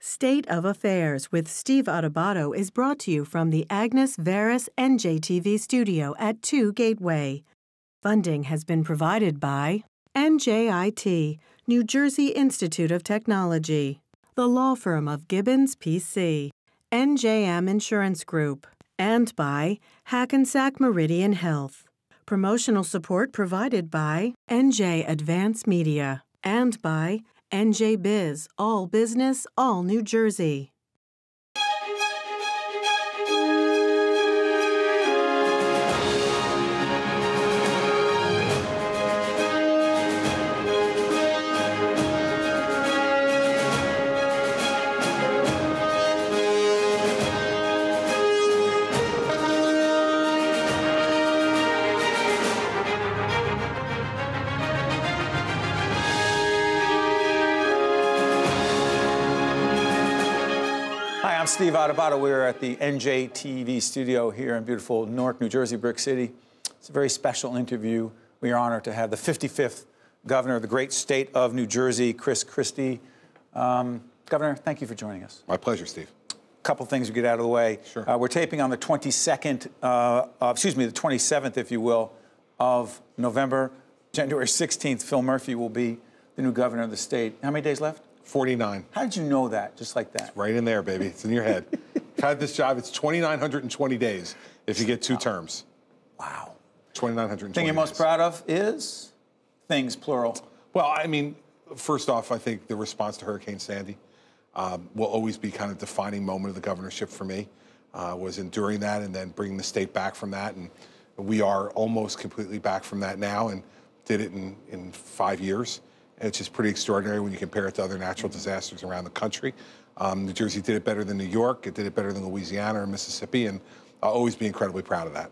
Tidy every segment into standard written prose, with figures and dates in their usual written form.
State of Affairs with Steve Adubato is brought to you from the Agnes Veris NJTV studio at 2 Gateway. Funding has been provided by NJIT, New Jersey Institute of Technology, the law firm of Gibbons, P.C., NJM Insurance Group, and by Hackensack Meridian Health. Promotional support provided by NJ Advance Media and by NJ Biz, all business, all New Jersey. I'm Steve Adubato. We're at the NJTV studio here in beautiful Newark, New Jersey, Brick City. It's a very special interview. We are honored to have the 55th governor of the great state of New Jersey, Christie. Governor, thank you for joining us. My pleasure, Steve. A couple things to get out of the way. Sure. We're taping on the 22nd, the 27th, if you will, of November. January 16th, Phil Murphy will be the new governor of the state. How many days left? 49. How did you know that, just like that? It's right in there, baby. It's in your head. I've had this job. It's 2,920 days if you get two terms. Wow. 2,920 Thing you're most proud of is? Things, plural. Well, I mean, first off, I think the response to Hurricane Sandy will always be kind of defining moment of the governorship for me, was enduring that and then bringing the state back from that. And we are almost completely back from that now and did it in 5 years. And it's just pretty extraordinary when you compare it to other natural disasters around the country. New Jersey did it better than New York. It did it better than Louisiana or Mississippi, and I'll always be incredibly proud of that.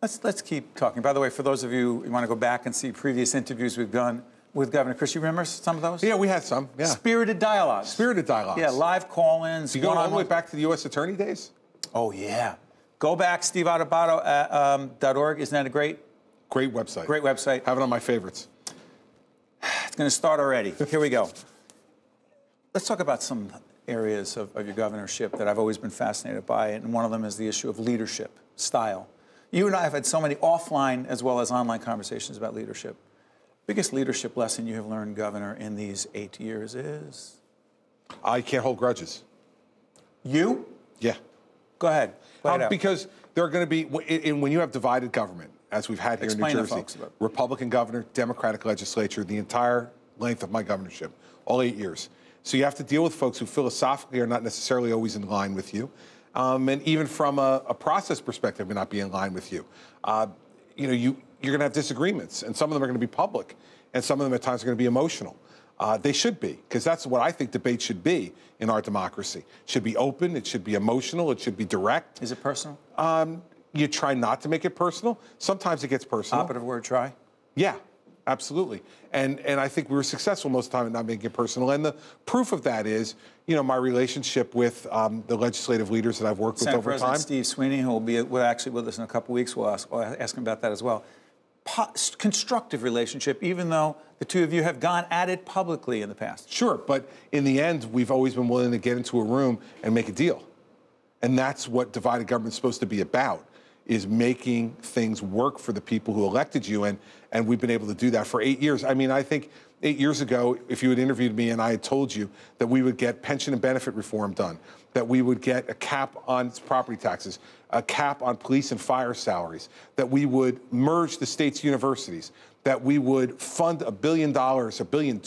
Let's keep talking. By the way, for those of you who want to go back and see previous interviews we've done with Governor Christie, you remember some of those? Yeah, we had some, yeah. Spirited dialogues. Spirited dialogues. Yeah, live call-ins. You go all the way back to the U.S. Attorney days? Oh, yeah. Go back, steveadubato.org. Isn't that a great website? Great website. Have it on my favorites. It's going to start already. Here we go. Let's talk about some areas of your governorship that I've always been fascinated by, and one of them is the issue of leadership, style. You and I have had so many offline as well as online conversations about leadership. Biggest leadership lesson you have learned, Governor, in these 8 years is? I can't hold grudges. You? Yeah. Go ahead. Because there are going to be, when you have divided government, as we've had here in New Jersey, Republican governor, Democratic legislature, the entire length of my governorship, all 8 years. So you have to deal with folks who philosophically are not necessarily always in line with you. And even from a process perspective, may not be in line with you. You're going to have disagreements, and some of them are going to be public, and some of them at times are going to be emotional. They should be, because that's what I think debate should be in our democracy. It should be open, it should be emotional, it should be direct. Is it personal? You try not to make it personal. Sometimes it gets personal. Operative word, try? Yeah, absolutely. And I think we were successful most of the time at not making it personal. And the proof of that is, my relationship with the legislative leaders that I've worked with over President time. Steve Sweeney, who will be actually with us in a couple of weeks, we'll ask him about that as well. Constructive relationship, even though the two of you have gone at it publicly in the past. Sure, but in the end, we've always been willing to get into a room and make a deal. And that's what divided government's supposed to be about, is making things work for the people who elected you, and we've been able to do that for 8 years. I mean, I think 8 years ago, if you had interviewed me and I had told you that we would get pension and benefit reform done, that we would get a cap on property taxes, a cap on police and fire salaries, that we would merge the state's universities, that we would fund $1 billion, $1.2 billion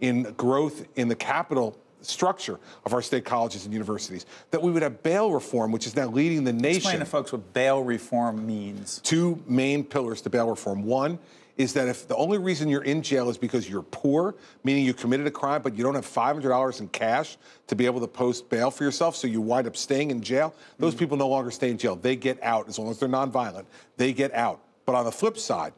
in growth in the capital structure of our state colleges and universities, that we would have bail reform, which is now leading the nation. Explain to folks what bail reform means. Two main pillars to bail reform. One is that if the only reason you're in jail is because you're poor, meaning you committed a crime, but you don't have $500 in cash to be able to post bail for yourself, so you wind up staying in jail, those people no longer stay in jail. They get out. As long as they're nonviolent, they get out. But on the flip side,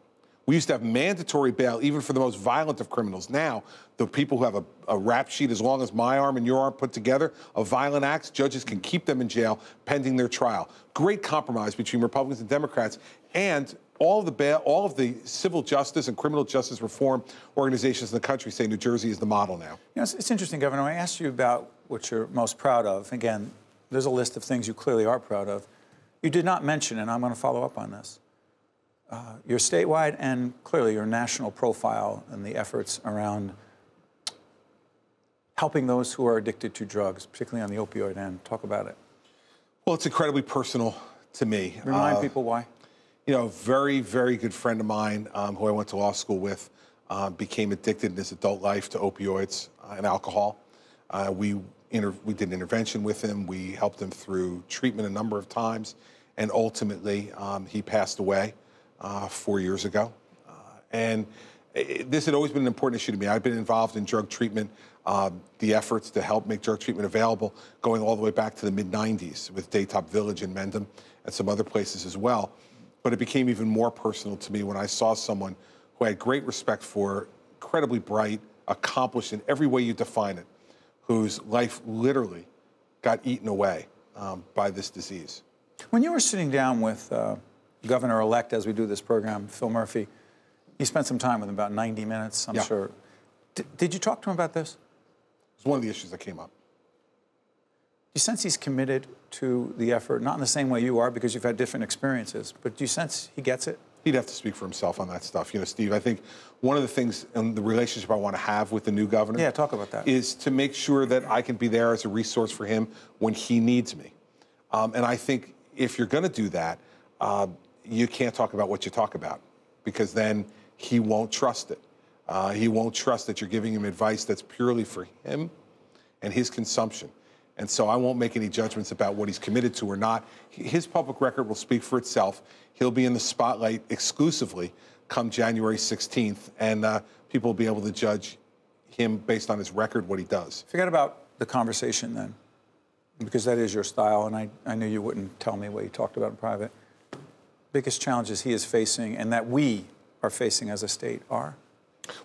we used to have mandatory bail even for the most violent of criminals. Now, the people who have a rap sheet as long as my arm and your arm put together of violent acts, judges can keep them in jail pending their trial. Great compromise between Republicans and Democrats, and all of the civil justice and criminal justice reform organizations in the country say New Jersey is the model now. It's interesting, Governor. I asked you about what you're most proud of. Again, there's a list of things you clearly are proud of. You did not mention, and I'm going to follow up on this, your statewide and clearly your national profile and the efforts around helping those who are addicted to drugs, particularly on the opioid end. Talk about it. Well, it's incredibly personal to me. Remind people why. You know, a very, very good friend of mine who I went to law school with became addicted in his adult life to opioids and alcohol. We did an intervention with him. We helped him through treatment a number of times. And ultimately, he passed away 4 years ago. This had always been an important issue to me. I've been involved in drug treatment, the efforts to help make drug treatment available, going all the way back to the mid-90s with Daytop Village in Mendham and some other places as well. But it became even more personal to me when I saw someone who I had great respect for, incredibly bright, accomplished in every way you define it, whose life literally got eaten away by this disease. When you were sitting down with Governor-elect, as we do this program, Phil Murphy, you spent some time with him, about 90 minutes, I'm sure. Did you talk to him about this? It was one of the issues that came up. Do you sense he's committed to the effort, not in the same way you are because you've had different experiences, but do you sense he gets it? He'd have to speak for himself on that stuff. You know, Steve, I think one of the things in the relationship I want to have with the new governor talk about that. Is to make sure that I can be there as a resource for him when he needs me. And I think if you're going to do that, you can't talk about what you talk about because then he won't trust it. He won't trust that you're giving him advice that's purely for him and his consumption. And so I won't make any judgments about what he's committed to or not. His public record will speak for itself. He'll be in the spotlight exclusively come January 16th, and people will be able to judge him based on his record, what he does. Forget about the conversation then, because that is your style, and I knew you wouldn't tell me what you talked about in private. Biggest challenges he is facing and that we are facing as a state are?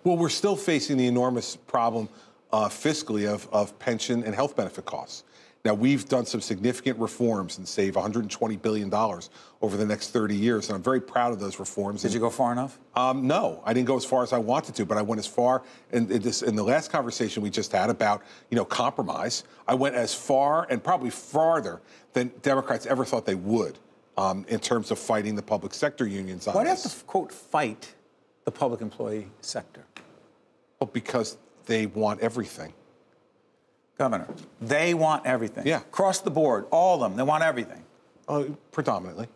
Well, we're still facing the enormous problem fiscally of pension and health benefit costs. Now, we've done some significant reforms and save $120 billion over the next 30 years, and I'm very proud of those reforms. Did you go far enough? No, I didn't go as far as I wanted to, but I went as far in the last conversation we just had about, compromise. I went as far and probably farther than Democrats ever thought they would in terms of fighting the public sector unions on Why do you this. have to, quote, fight the public employee sector? Well, because they want everything. Governor, they want everything. Yeah. Across the board, all of them, they want everything. Predominantly,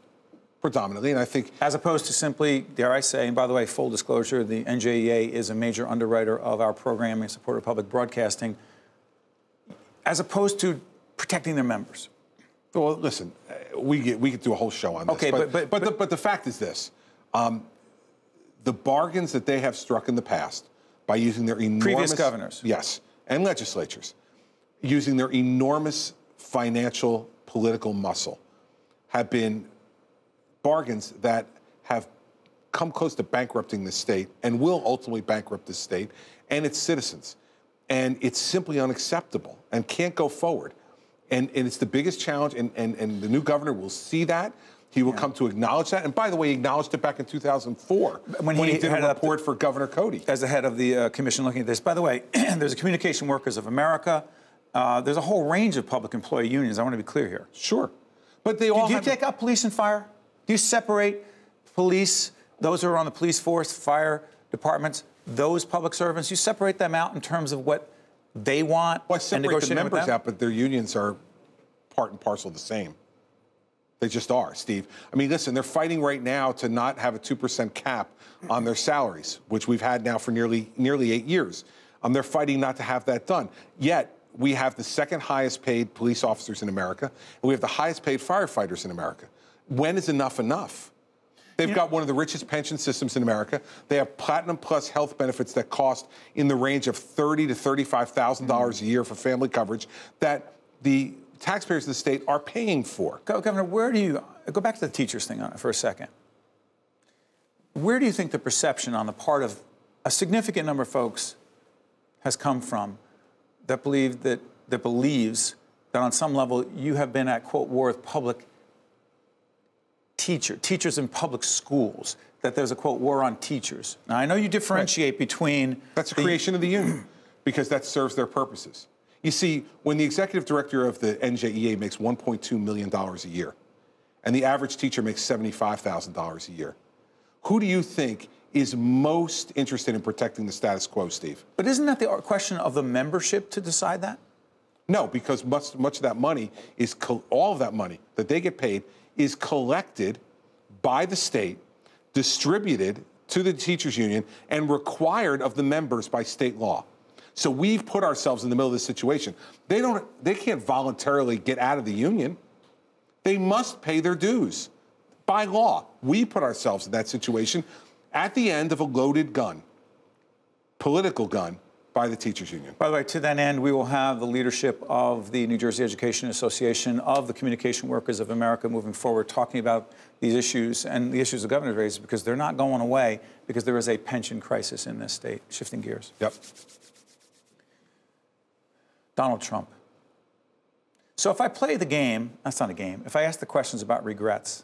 and I think... As opposed to simply, dare I say, and by the way, full disclosure, the NJEA is a major underwriter of our programming in support of public broadcasting, as opposed to protecting their members. Well, listen, we could do a whole show on this. Okay, but the fact is this. The bargains that they have struck in the past by using their enormous... Previous governors. Yes, and legislatures, using their enormous financial, political muscle, have been bargains that have come close to bankrupting the state and will ultimately bankrupt the state and its citizens. And it's simply unacceptable and can't go forward. And it's the biggest challenge, and the new governor will see that. He will come to acknowledge that. And by the way, he acknowledged it back in 2004 when he did a report for Governor Cody. As the head of the commission looking at this. By the way, there's a Communication Workers of America. There's a whole range of public employee unions. I want to be clear here. Sure. But they all Do you take out police and fire? Do you separate police, those who are on the police force, fire departments, those public servants? You separate them out in terms of what they want? Well, I separate the members out, but their unions are part and parcel the same. They just are, Steve. I mean, listen, they're fighting right now to not have a 2% cap on their salaries, which we've had now for nearly 8 years. They're fighting not to have that done. Yet, we have the second highest paid police officers in America, and we have the highest paid firefighters in America. When is enough enough? They've got one of the richest pension systems in America. They have Platinum Plus health benefits that cost in the range of $30,000 to $35,000 a year for family coverage that the taxpayers of the state are paying for. Governor, where do you, go back to the teachers thing for a second. Where do you think the perception on the part of a significant number of folks has come from that believes that on some level you have been at, quote, war with public teachers in public schools, that there's a, quote, war on teachers? Now, I know you differentiate between... That's the creation of the union, because that serves their purposes. You see, when the executive director of the NJEA makes $1.2 million a year, and the average teacher makes $75,000 a year, who do you think is most interested in protecting the status quo, Steve? But isn't that the question of the membership to decide that? No, because much of that money is, all of that money that they get paid is collected by the state, distributed to the teachers union, and required of the members by state law. So we've put ourselves in the middle of this situation. They can't voluntarily get out of the union. They must pay their dues by law. We put ourselves in that situation at the end of a loaded gun, political gun, by the teachers union. By the way, to that end, we will have the leadership of the New Jersey Education Association of the Communication Workers of America moving forward, talking about these issues and the issues the governor raised, because they're not going away, because there is a pension crisis in this state. Shifting gears. Yep. Donald Trump. So if I play the game, that's not a game, if I ask the questions about regrets,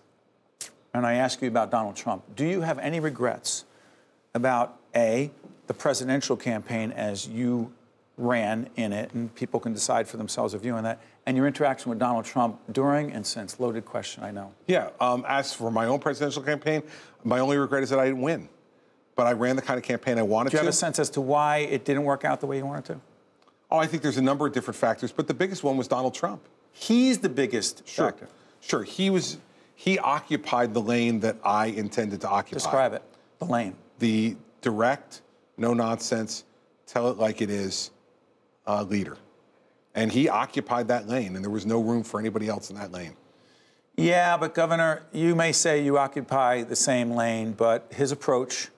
and I ask you about Donald Trump, do you have any regrets about, A, the presidential campaign as you ran in it, and people can decide for themselves a view on that, and your interaction with Donald Trump during and since? Loaded question, I know. Yeah, as for my own presidential campaign, my only regret is that I didn't win. But I ran the kind of campaign I wanted to. Do you have a sense as to why it didn't work out the way you wanted to? Oh, I think there's a number of different factors, but the biggest one was Donald Trump. He's the biggest factor. Sure, he occupied the lane that I intended to occupy. Describe it, the lane. The direct, no nonsense, tell it like it is leader. And he occupied that lane, and there was no room for anybody else in that lane. Yeah, but Governor, you may say you occupy the same lane, but his approach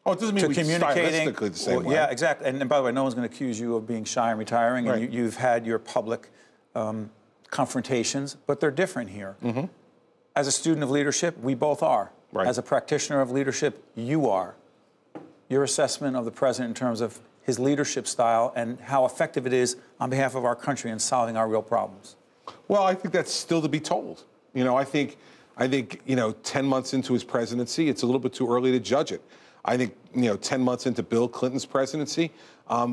it doesn't mean to we communicating, stylistically the same way. Yeah, exactly. And by the way, no one's going to accuse you of being shy and retiring, right. and you've had your public confrontations, but they're different here. Mm-hmm. As a student of leadership, we both are. Right. As a practitioner of leadership, you are. Your assessment of the president in terms of his leadership style and how effective it is on behalf of our country in solving our real problems. Well, I think that's still to be told. You know, I think 10 months into his presidency, it's a little bit too early to judge it. I think, 10 months into Bill Clinton's presidency,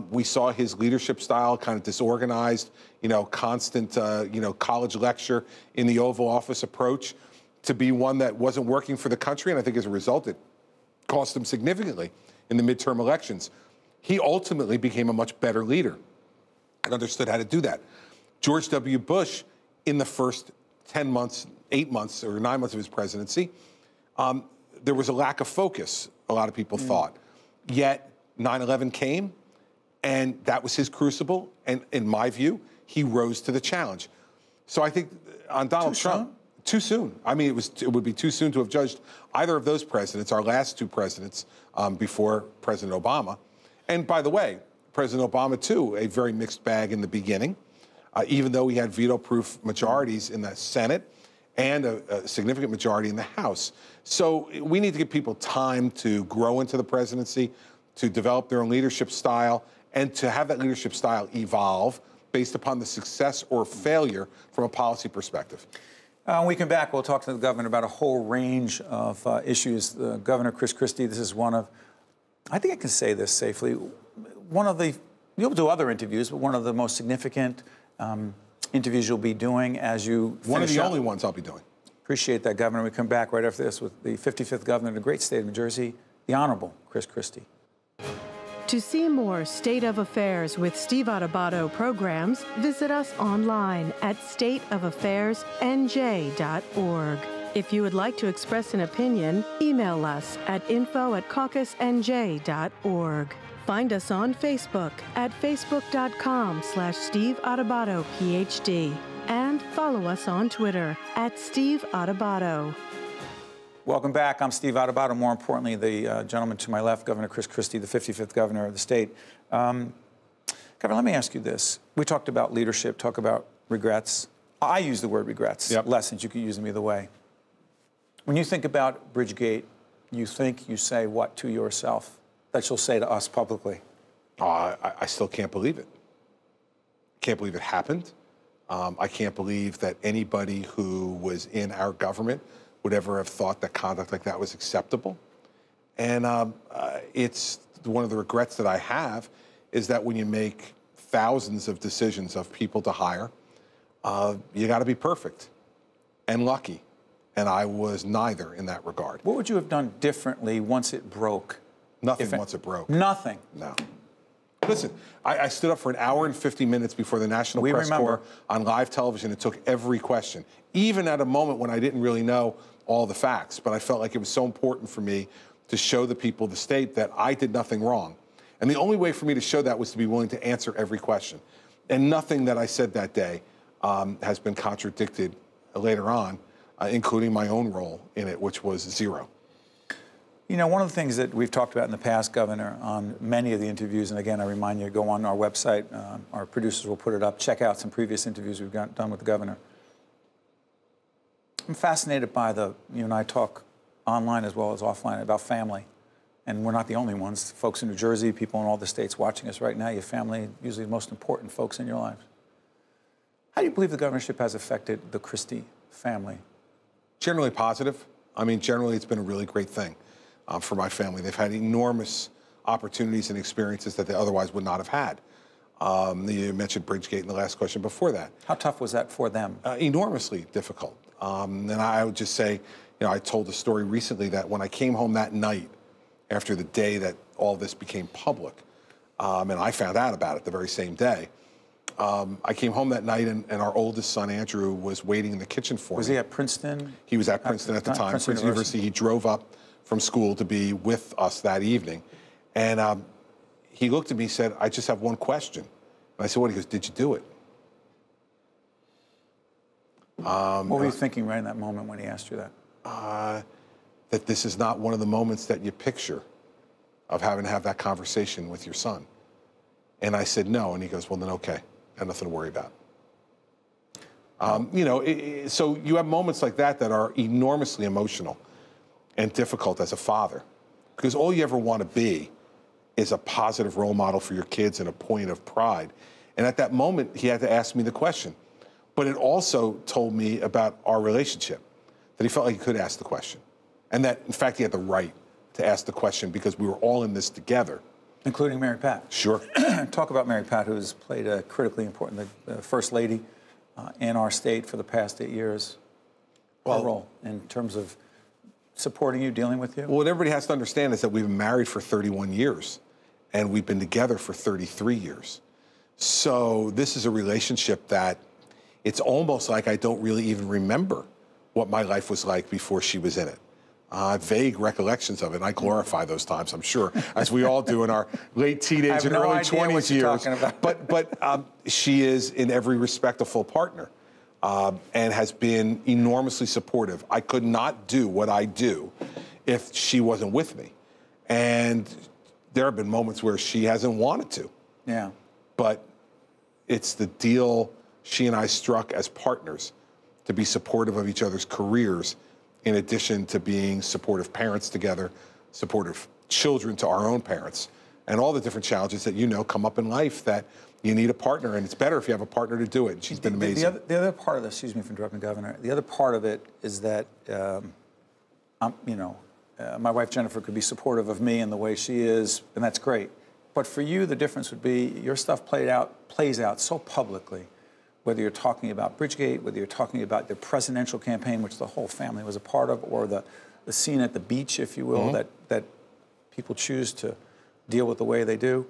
we saw his leadership style kind of disorganized, constant, college lecture in the Oval Office approach to be one that wasn't working for the country. And I think as a result, it cost him significantly in the midterm elections. He ultimately became a much better leader and understood how to do that. George W. Bush, in the first 10 months, 8 months, or 9 months of his presidency, there was a lack of focus, a lot of people thought. Yet 9/11 came, and that was his crucible. And in my view, he rose to the challenge. So I think on Donald Trump, too soon. I mean, it would be too soon to have judged either of those presidents, our last two presidents before President Obama. And by the way, President Obama, too, a very mixed bag in the beginning, even though he had veto-proof majorities in the Senate and a significant majority in the House. So we need to give people time to grow into the presidency, to develop their own leadership style, and to have that leadership style evolve based upon the success or failure from a policy perspective. When we come back, we'll talk to the governor about a whole range of issues. Governor Christie, this is one of, I think I can say this safely, one of the, you'll do other interviews, but one of the most significant interviews you'll be doing as you finish One of the up. only ones I'll be doing. Appreciate that, Governor. We come back right after this with the 55th governor of the great state of New Jersey, the Honorable Chris Christie. To see more State of Affairs with Steve Adubato programs, visit us online at stateofaffairsnj.org. If you would like to express an opinion, email us at info@caucusnj.org. Find us on Facebook at facebook.com/Steve Adubato, PhD. And follow us on Twitter at Steve Adubato. Welcome back. I'm Steve Adubato. More importantly, the gentleman to my left, Governor Chris Christie, the 55th governor of the state. Governor, let me ask you this. We talked about leadership, talk about regrets. I use the word regrets. Yep. Lessons, you could use them either way. When you think about Bridgegate, you say what to yourself that you'll say to us publicly? I still can't believe it. Can't believe it happened. I can't believe that anybody who was in our government would ever have thought that conduct like that was acceptable. And it's one of the regrets that I have is that when you make thousands of decisions of people to hire, you got to be perfect and lucky. And I was neither in that regard. What would you have done differently once it broke? Nothing once it broke. Nothing? No. Listen, I stood up for an hour and 50 minutes before the National Press Corps on live television and took every question, even at a moment when I didn't really know all the facts. But I felt like it was so important for me to show the people of the state that I did nothing wrong. And the only way for me to show that was to be willing to answer every question. And nothing that I said that day has been contradicted later on, including my own role in it, which was zero. You know, one of the things that we've talked about in the past, Governor, on many of the interviews, and again, I remind you, go on our website, our producers will put it up, check out some previous interviews we've done with the Governor. I'm fascinated by you and I talk online as well as offline about family. And we're not the only ones. Folks in New Jersey, people in all the states watching us right now, your family, usually the most important folks in your lives. How do you believe the governorship has affected the Christie family? Generally positive. I mean, generally it's been a really great thing for my family. They've had enormous opportunities and experiences that they otherwise would not have had. You mentioned Bridgegate in the last question before that. How tough was that for them? Enormously difficult. And I would just say, you know, I told a story recently that when I came home that night, after the day that all this became public, and I found out about it the very same day, I came home that night and our oldest son, Andrew, was waiting in the kitchen for me. Was he at Princeton? He was at Princeton at the time, Princeton University. He drove up from school to be with us that evening. And he looked at me and said, I just have one question. And I said, what? He goes, did you do it? What were you thinking right in that moment when he asked you that? That this is not one of the moments that you picture of having to have that conversation with your son. And I said, no. And he goes, well, then okay. Got nothing to worry about. You know, so you have moments like that that are enormously emotional and difficult as a father, because all you ever want to be is a positive role model for your kids and a point of pride. And at that moment, he had to ask me the question. But it also told me about our relationship, that he felt like he could ask the question. And that, in fact, he had the right to ask the question because we were all in this together. Including Mary Pat. Sure. Talk about Mary Pat, who's played a critically important, the First Lady in our state for the past 8 years. Her role in terms of supporting you, dealing with you? Well, what everybody has to understand is that we've been married for 31 years, and we've been together for 33 years. So this is a relationship that it's almost like I don't really even remember what my life was like before she was in it. Vague recollections of it, and I glorify those times, I'm sure, as we all do in our late teenage and early 20s years. But she is, in every respect, a full partner and has been enormously supportive. I could not do what I do if she wasn't with me. And there have been moments where she hasn't wanted to. Yeah. But it's the deal she and I struck as partners to be supportive of each other's careers, in addition to being supportive parents together, supportive children to our own parents, and all the different challenges that you know come up in life that you need a partner, and it's better if you have a partner to do it. She's been amazing. The other part of this, excuse me for interrupting, Governor, the other part of it is that, my wife Jennifer could be supportive of me in the way she is, and that's great. But for you, the difference would be your stuff plays out so publicly, whether you're talking about Bridgegate, whether you're talking about the presidential campaign, which the whole family was a part of, or the scene at the beach, if you will, that people choose to deal with the way they do.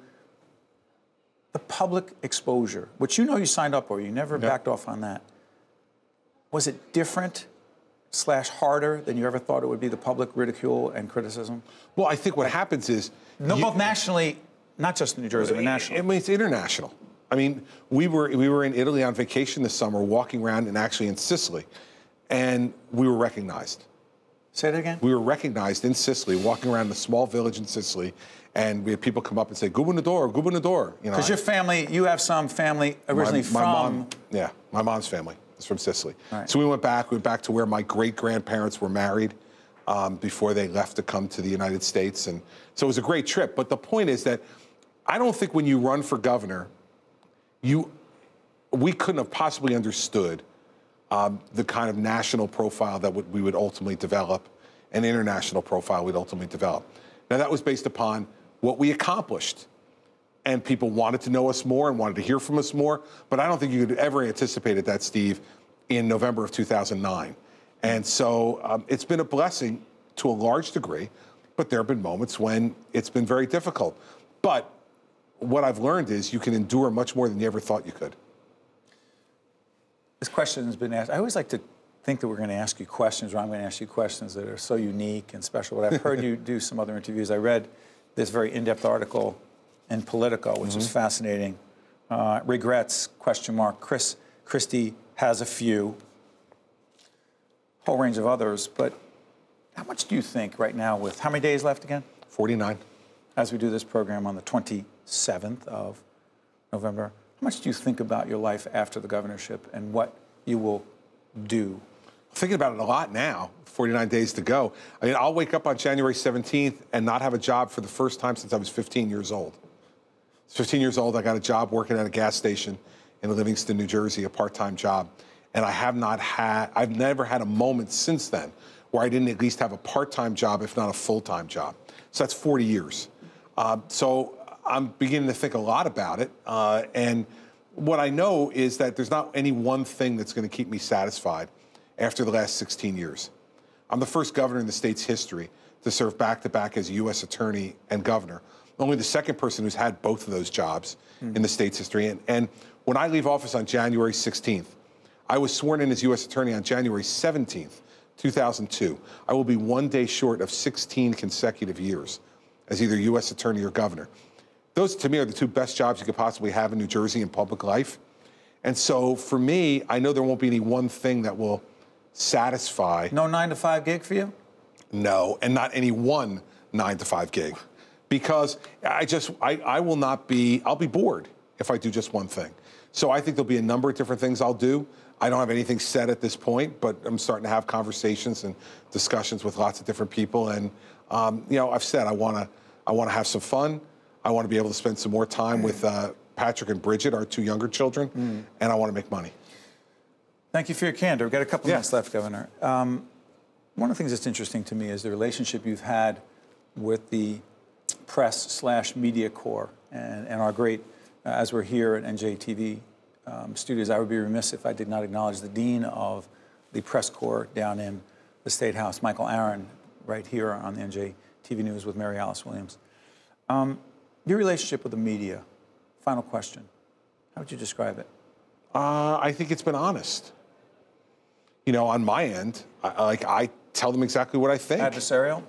The public exposure, which you know you signed up for, you never backed off on that. Was it different / harder than you ever thought it would be, the public ridicule and criticism? Well, I think what happens is... both nationally, not just in New Jersey, but nationally. I mean, it's international. I mean, we were in Italy on vacation this summer, walking around and actually in Sicily, and we were recognized. Say that again? We were recognized in Sicily, walking around a small village in Sicily, and we had people come up and say, "Gubernador, Gubernador." You know, because your family, you have some family originally my from... mom, yeah, my mom's family is from Sicily. Right. So we went back to where my great-grandparents were married before they left to come to the United States. And so it was a great trip. But the point is that I don't think when you run for governor, we couldn't have possibly understood the kind of national profile that we would ultimately develop, and international profile we'd ultimately develop. Now, that was based upon what we accomplished. and people wanted to know us more and wanted to hear from us more. But I don't think you could ever anticipated that, Steve, in November of 2009. And so it's been a blessing to a large degree, but there have been moments when it's been very difficult. But what I've learned is you can endure much more than you ever thought you could. This question has been asked. I always like to think that we're going to ask you questions, or I'm going to ask you questions that are so unique and special. But I've heard you do some other interviews. I read this very in-depth article in Politico, which is fascinating. Regrets, ? Christie has a few, whole range of others. But how much do you think right now with, how many days left again? 49. As we do this program on the 27th of November, how much do you think about your life after the governorship and what you will do? Thinking about it a lot now, 49 days to go. I mean, I'll wake up on January 17th and not have a job for the first time since I was 15 years old. I was 15 years old, I got a job working at a gas station in Livingston, New Jersey, a part-time job. And I've never had a moment since then where I didn't at least have a part-time job, if not a full-time job. So that's 40 years. So I'm beginning to think a lot about it. And what I know is that there's not any one thing that's going to keep me satisfied after the last 16 years. I'm the first governor in the state's history to serve back-to-back as U.S. attorney and governor. Only the second person who's had both of those jobs in the state's history. And when I leave office on January 16th, I was sworn in as U.S. attorney on January 17th, 2002. I will be 1 day short of 16 consecutive years as either U.S. attorney or governor. Those, to me, are the two best jobs you could possibly have in New Jersey in public life. And so, for me, I know there won't be any one thing that will satisfy. No 9-to-5 gig for you? No, and not any one 9-to-5 gig. Because I will not be, I'll be bored if I do just one thing. So I think there'll be a number of different things I'll do. I don't have anything set at this point, but I'm starting to have conversations and discussions with lots of different people. And, you know, I've said I want to have some fun. I want to be able to spend some more time with Patrick and Bridget, our two younger children, and I want to make money. Thank you for your candor. We've got a couple minutes left, Governor. One of the things that's interesting to me is the relationship you've had with the press/media corps and our great, as we're here at NJTV studios, I would be remiss if I did not acknowledge the dean of the press corps down in the State House, Michael Aaron, right here on the NJTV News with Mary Alice Williams. Your relationship with the media, final question, how would you describe it? I think it's been honest. You know, on my end, I tell them exactly what I think. Adversarial?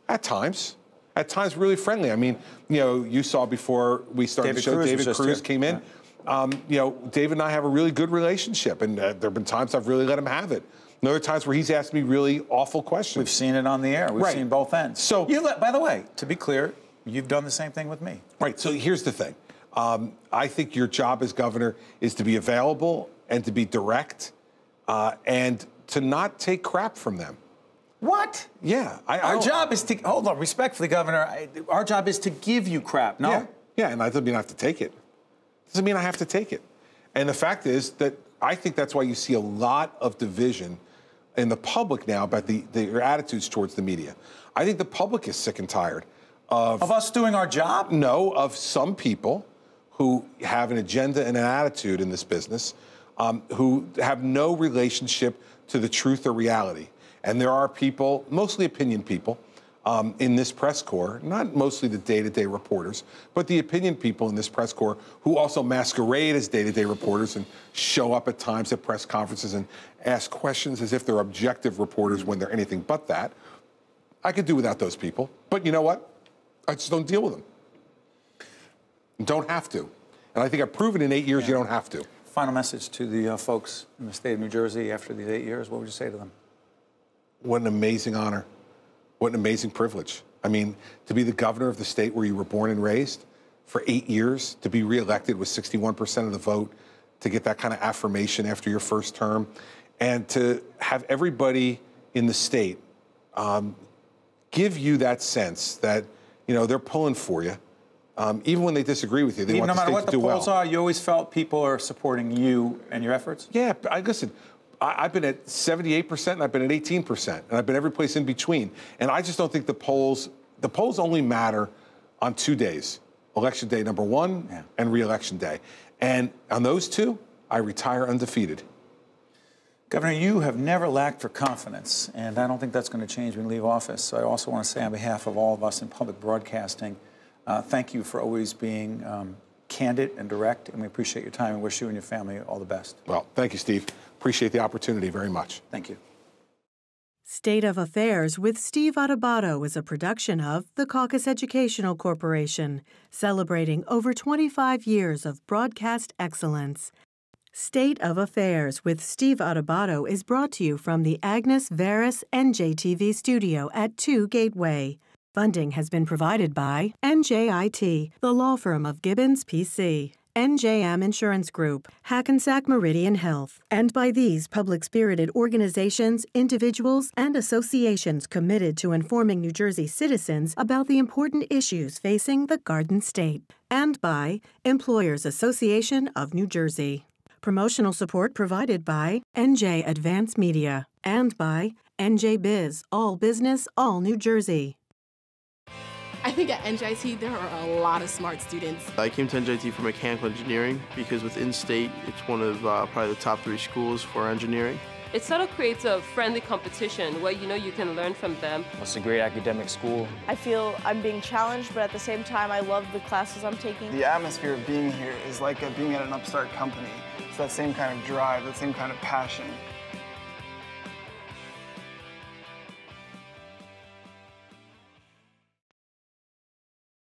At times. At times, really friendly. I mean, you know, you saw before we started the show, David Cruz came in. You know, David and I have a really good relationship, and there have been times I've really let him have it. And other times where he's asked me really awful questions. We've seen it on the air. We've seen both ends. So, by the way, to be clear, you've done the same thing with me. Right. So here's the thing. I think your job as governor is to be available and to be direct and to not take crap from them. What? Yeah. Our job is to, hold on, respectfully, Governor, our job is to give you crap, no? Yeah, and that doesn't mean I have to take it. Doesn't mean I have to take it. And the fact is that I think that's why you see a lot of division in the public now about their attitudes towards the media. I think the public is sick and tired of us doing our job? No, of some people who have an agenda and an attitude in this business who have no relationship to the truth or reality. And there are people, mostly opinion people, in this press corps, not mostly the day-to-day reporters, but the opinion people in this press corps who also masquerade as day-to-day reporters and show up at times at press conferences and ask questions as if they're objective reporters when they're anything but that. I could do without those people, but you know what? I just don't deal with them. You don't have to. And I think I've proven in 8 years you don't have to. Final message to the folks in the state of New Jersey after these 8 years, what would you say to them? What an amazing honor. What an amazing privilege. I mean, to be the governor of the state where you were born and raised for 8 years, to be reelected with 61% of the vote, to get that kind of affirmation after your first term, and to have everybody in the state give you that sense that, you know, they're pulling for you. Even when they disagree with you, they want the state to do well. No matter what the polls are, you always felt people are supporting you and your efforts? Yeah, listen, I've been at 78% and I've been at 18%, and I've been every place in between. And I just don't think the polls only matter on 2 days. Election Day #1 and re-election day. And on those two, I retire undefeated. Governor, you have never lacked for confidence, and I don't think that's going to change when you leave office. So I also want to say on behalf of all of us in public broadcasting, thank you for always being candid and direct, and we appreciate your time and wish you and your family all the best. Well, thank you, Steve. Appreciate the opportunity very much. Thank you. State of Affairs with Steve Adubato is a production of the CAUCUS Educational Corporation, celebrating over 25 years of broadcast excellence. State of Affairs with Steve Adubato is brought to you from the Agnes Veris NJTV studio at 2 Gateway. Funding has been provided by NJIT, the law firm of Gibbons, P.C., NJM Insurance Group, Hackensack Meridian Health, and by these public-spirited organizations, individuals, and associations committed to informing New Jersey citizens about the important issues facing the Garden State, and by Employers Association of New Jersey. Promotional support provided by NJ Advance Media and by NJ Biz, all business, all New Jersey. I think at NJIT there are a lot of smart students. I came to NJIT for mechanical engineering because within state it's one of probably the top 3 schools for engineering. It sort of creates a friendly competition where you can learn from them. It's a great academic school. I feel I'm being challenged, but at the same time I love the classes I'm taking. The atmosphere of being here is like being at an upstart company. It's that same kind of drive, that same kind of passion.